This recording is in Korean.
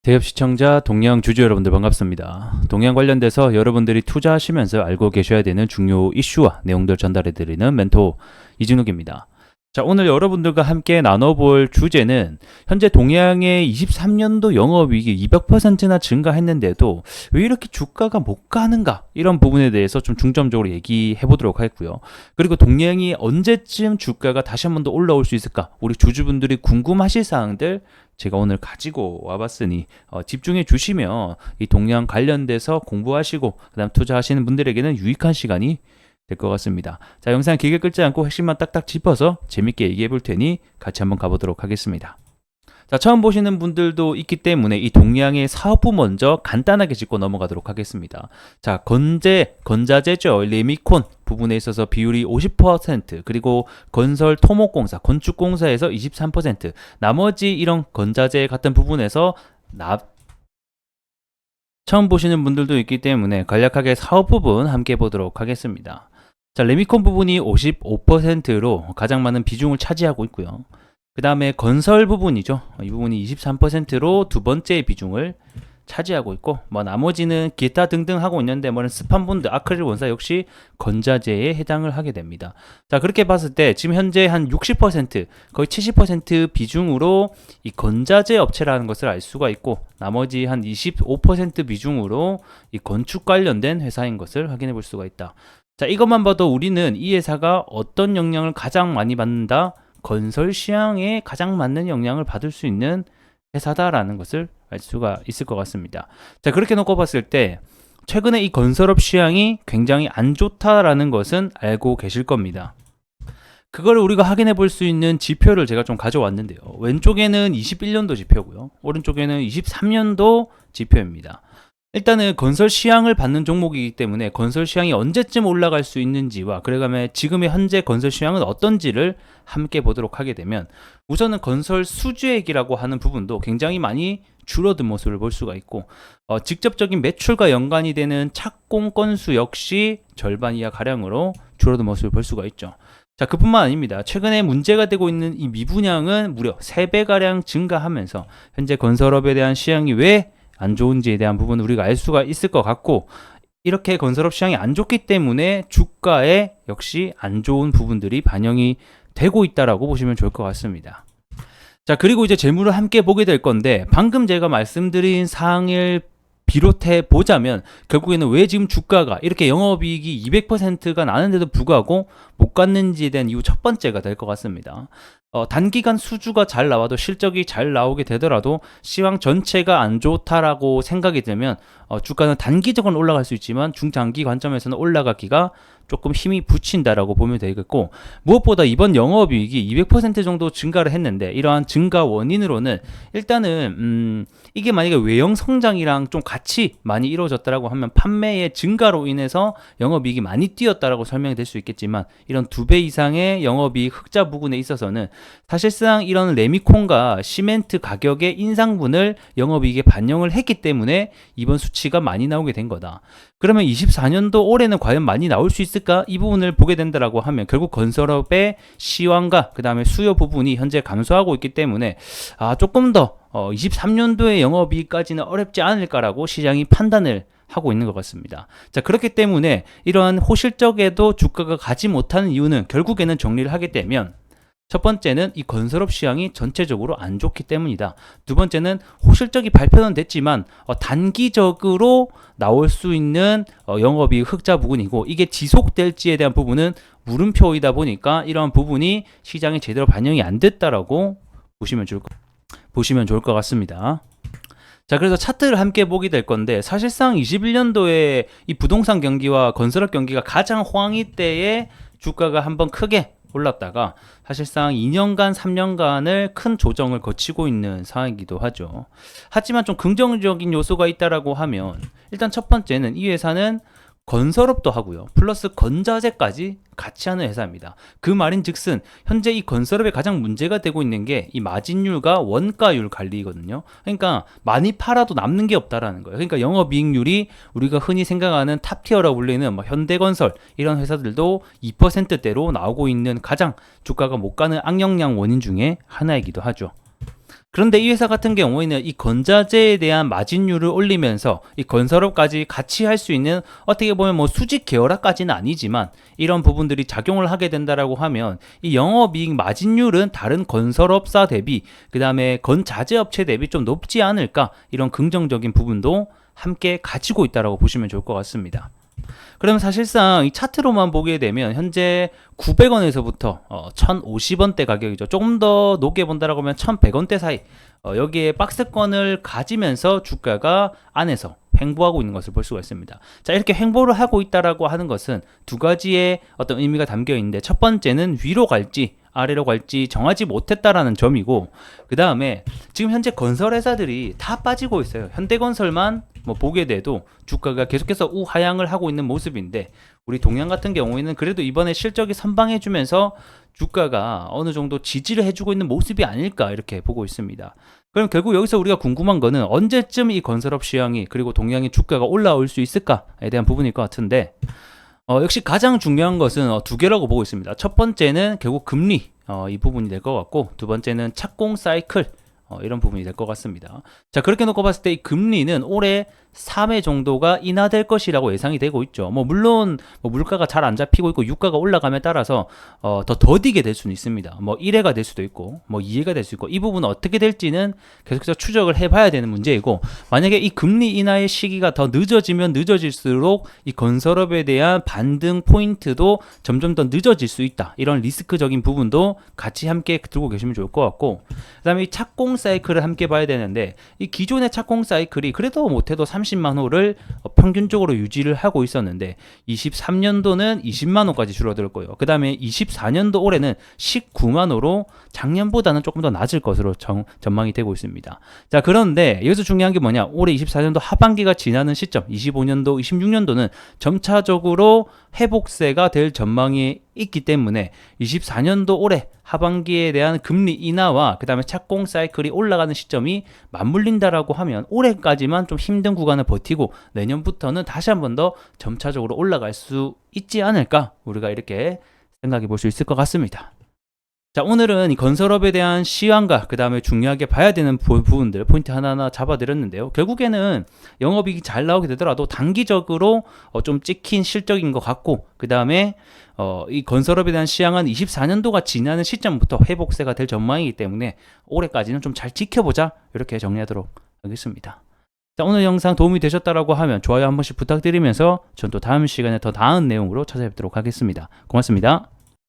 대협 시청자, 동양 주주 여러분들 반갑습니다. 동양 관련돼서 여러분들이 투자하시면서 알고 계셔야 되는 중요 이슈와 내용들 전달해드리는 멘토 이진욱입니다. 자, 오늘 여러분들과 함께 나눠볼 주제는 현재 동양의 23년도 영업이익이 200%나 증가했는데도 왜 이렇게 주가가 못 가는가, 이런 부분에 대해서 좀 중점적으로 얘기해 보도록 하겠고요. 그리고 동양이 언제쯤 주가가 다시 한 번 더 올라올 수 있을까, 우리 주주분들이 궁금하실 사항들 제가 오늘 가지고 와봤으니 집중해 주시면 이 동양 관련돼서 공부하시고 그다음 투자하시는 분들에게는 유익한 시간이 될 것 같습니다. 자, 영상 길게 끌지 않고 핵심만 딱딱 짚어서 재밌게 얘기해 볼 테니 같이 한번 가보도록 하겠습니다. 자, 처음 보시는 분들도 있기 때문에 이 동양의 사업부 먼저 간단하게 짚고 넘어가도록 하겠습니다. 자, 건자재죠. 레미콘 부분에 있어서 비율이 50%, 그리고 건설 토목공사, 건축공사에서 23%, 나머지 이런 건자재 같은 부분에서 처음 보시는 분들도 있기 때문에 간략하게 사업 부분 함께 보도록 하겠습니다. 자, 레미콘 부분이 55%로 가장 많은 비중을 차지하고 있고요. 그 다음에 건설 부분이죠. 이 부분이 23%로 두 번째 비중을 차지하고 있고, 나머지는 기타 등등 하고 있는데, 스판본드, 아크릴 원사 역시 건자재에 해당을 하게 됩니다. 자, 그렇게 봤을 때 지금 현재 한 60%, 거의 70% 비중으로 이 건자재 업체라는 것을 알 수가 있고, 나머지 한 25% 비중으로 이 건축 관련된 회사인 것을 확인해 볼 수가 있다. 자, 이것만 봐도 우리는 이 회사가 어떤 영향을 가장 많이 받는다, 건설 시장에 가장 맞는 영향을 받을 수 있는 회사다라는 것을 알 수가 있을 것 같습니다. 자, 그렇게 놓고 봤을 때 최근에 이 건설업 시장이 굉장히 안 좋다라는 것은 알고 계실 겁니다. 그걸 우리가 확인해 볼 수 있는 지표를 제가 좀 가져왔는데요. 왼쪽에는 21년도 지표고요. 오른쪽에는 23년도 지표입니다. 일단은 건설 시향을 받는 종목이기 때문에 건설 시향이 언제쯤 올라갈 수 있는지와 그래가면 지금의 현재 건설 시향은 어떤지를 함께 보도록 하게 되면, 우선은 건설 수주액이라고 하는 부분도 굉장히 많이 줄어든 모습을 볼 수가 있고, 직접적인 매출과 연관이 되는 착공 건수 역시 절반 이하 가량으로 줄어든 모습을 볼 수가 있죠. 자, 그뿐만 아닙니다. 최근에 문제가 되고 있는 이 미분양은 무려 3배가량 증가하면서 현재 건설업에 대한 시향이 왜 안 좋은지에 대한 부분 우리가 알 수가 있을 것 같고, 이렇게 건설업 시장이 안 좋기 때문에 주가에 역시 안 좋은 부분들이 반영이 되고 있다라고 보시면 좋을 것 같습니다. 자, 그리고 이제 재물을 함께 보게 될 건데, 방금 제가 말씀드린 사항을 비롯해 보자면 결국에는 왜 지금 주가가 이렇게 영업이익이 200%가 나는데도 불구하고 못 갔는지에 대한 이유 첫 번째가 될 것 같습니다. 단기간 수주가 잘 나와도 실적이 잘 나오게 되더라도 시황 전체가 안 좋다라고 생각이 들면 주가는 단기적으로는 올라갈 수 있지만 중장기 관점에서는 올라가기가 조금 힘이 붙인다라고 보면 되겠고, 무엇보다 이번 영업이익이 200% 정도 증가를 했는데, 이러한 증가 원인으로는 일단은 이게 만약에 외형 성장이랑 좀 같이 많이 이루어졌다라고 하면 판매의 증가로 인해서 영업이익이 많이 뛰었다라고 설명이 될 수 있겠지만, 이런 2배 이상의 영업이익 흑자 부분에 있어서는 사실상 이런 레미콘과 시멘트 가격의 인상분을 영업이익에 반영을 했기 때문에 이번 수치가 많이 나오게 된 거다. 그러면 24년도 올해는 과연 많이 나올 수 있을까? 이 부분을 보게 된다라고 하면 결국 건설업의 시황과 그 다음에 수요 부분이 현재 감소하고 있기 때문에 조금 더 23년도의 영업이익까지는 어렵지 않을까라고 시장이 판단을 하고 있는 것 같습니다. 자, 그렇기 때문에 이러한 호실적에도 주가가 가지 못하는 이유는 결국에는 정리를 하게 되면, 첫 번째는 이 건설업 시장이 전체적으로 안 좋기 때문이다. 두 번째는 호실적이 발표는 됐지만 단기적으로 나올 수 있는 영업이익 흑자 부분이고, 이게 지속될지에 대한 부분은 물음표이다 보니까 이러한 부분이 시장에 제대로 반영이 안 됐다라고 보시면 좋을 것 같습니다. 자, 그래서 차트를 함께 보게 될 건데, 사실상 21년도에 이 부동산 경기와 건설업 경기가 가장 호황이 때에 주가가 한번 크게 올랐다가 사실상 2년간, 3년간을 큰 조정을 거치고 있는 상황이기도 하죠. 하지만 좀 긍정적인 요소가 있다라고 하면, 일단 첫 번째는 이 회사는 건설업도 하고요, 플러스 건자재까지 같이 하는 회사입니다. 그 말인즉슨 현재 이 건설업에 가장 문제가 되고 있는 게 이 마진율과 원가율 관리거든요. 그러니까 많이 팔아도 남는 게 없다라는 거예요. 그러니까 영업이익률이 우리가 흔히 생각하는 탑티어라고 불리는 현대건설 이런 회사들도 2%대로 나오고 있는 가장 주가가 못 가는 악영향 원인 중에 하나이기도 하죠. 그런데 이 회사 같은 경우에는 이 건자재에 대한 마진율을 올리면서 이 건설업까지 같이 할 수 있는, 어떻게 보면 뭐 수직 계열화까지는 아니지만 이런 부분들이 작용을 하게 된다라고 하면 이 영업이익 마진율은 다른 건설업사 대비, 그 다음에 건자재 업체 대비 좀 높지 않을까, 이런 긍정적인 부분도 함께 가지고 있다라고 보시면 좋을 것 같습니다. 그러면 사실상 이 차트로만 보게 되면 현재 900원에서부터 1050원대 가격이죠. 조금 더 높게 본다라고 하면 1100원대 사이, 여기에 박스권을 가지면서 주가가 안에서 횡보하고 있는 것을 볼 수가 있습니다. 자, 이렇게 횡보를 하고 있다라고 하는 것은 두 가지의 어떤 의미가 담겨 있는데, 첫 번째는 위로 갈지 아래로 갈지 정하지 못했다라는 점이고, 그 다음에 지금 현재 건설회사들이 다 빠지고 있어요. 현대건설만 뭐 보게 돼도 주가가 계속해서 우하향을 하고 있는 모습인데, 우리 동양 같은 경우에는 그래도 이번에 실적이 선방해주면서 주가가 어느 정도 지지를 해주고 있는 모습이 아닐까, 이렇게 보고 있습니다. 그럼 결국 여기서 우리가 궁금한 거는 언제쯤 이 건설업 시황이, 그리고 동양의 주가가 올라올 수 있을까에 대한 부분일 것 같은데, 역시 가장 중요한 것은 두 개라고 보고 있습니다. 첫 번째는 결국 금리, 이 부분이 될 것 같고, 두 번째는 착공 사이클, 이런 부분이 될 것 같습니다. 자, 그렇게 놓고 봤을 때 이 금리는 올해 3회 정도가 인하될 것이라고 예상이 되고 있죠. 물론 물가가 잘 안 잡히고 있고 유가가 올라감에 따라서 더 더디게 될 수는 있습니다. 1회가 될 수도 있고 2회가 될 수 있고, 이 부분은 어떻게 될지는 계속해서 추적을 해봐야 되는 문제이고, 만약에 이 금리 인하의 시기가 더 늦어지면 늦어질수록 이 건설업에 대한 반등 포인트도 점점 더 늦어질 수 있다. 이런 리스크적인 부분도 같이 함께 들고 계시면 좋을 것 같고, 그 다음에 이 착공 사이클을 함께 봐야 되는데, 이 기존의 착공 사이클이 그래도 못해도 30만 호를 평균적으로 유지를 하고 있었는데, 23년도는 20만 호까지 줄어들었고요. 그 다음에 24년도 올해는 19만 호로 작년보다는 조금 더 낮을 것으로 전망이 되고 있습니다. 자, 그런데 여기서 중요한 게 뭐냐, 올해 24년도 하반기가 지나는 시점, 25년도, 26년도는 점차적으로 회복세가 될 전망이 있기 때문에 24년도 올해 하반기에 대한 금리 인하와 그 다음에 착공 사이클이 올라가는 시점이 맞물린다라고 하면 올해까지만 좀 힘든 구간을 버티고 내년부터는 다시 한 번 더 점차적으로 올라갈 수 있지 않을까, 우리가 이렇게 생각해 볼 수 있을 것 같습니다. 자, 오늘은 이 건설업에 대한 시황과 그 다음에 중요하게 봐야 되는 부분들 포인트 하나하나 잡아드렸는데요. 결국에는 영업이익이 잘 나오게 되더라도 단기적으로 좀 찍힌 실적인 것 같고, 그 다음에 이 건설업에 대한 시황은 24년도가 지나는 시점부터 회복세가 될 전망이기 때문에 올해까지는 좀 잘 지켜보자, 이렇게 정리하도록 하겠습니다. 자, 오늘 영상 도움이 되셨다라고 하면 좋아요 한 번씩 부탁드리면서 전 또 다음 시간에 더 나은 내용으로 찾아뵙도록 하겠습니다. 고맙습니다.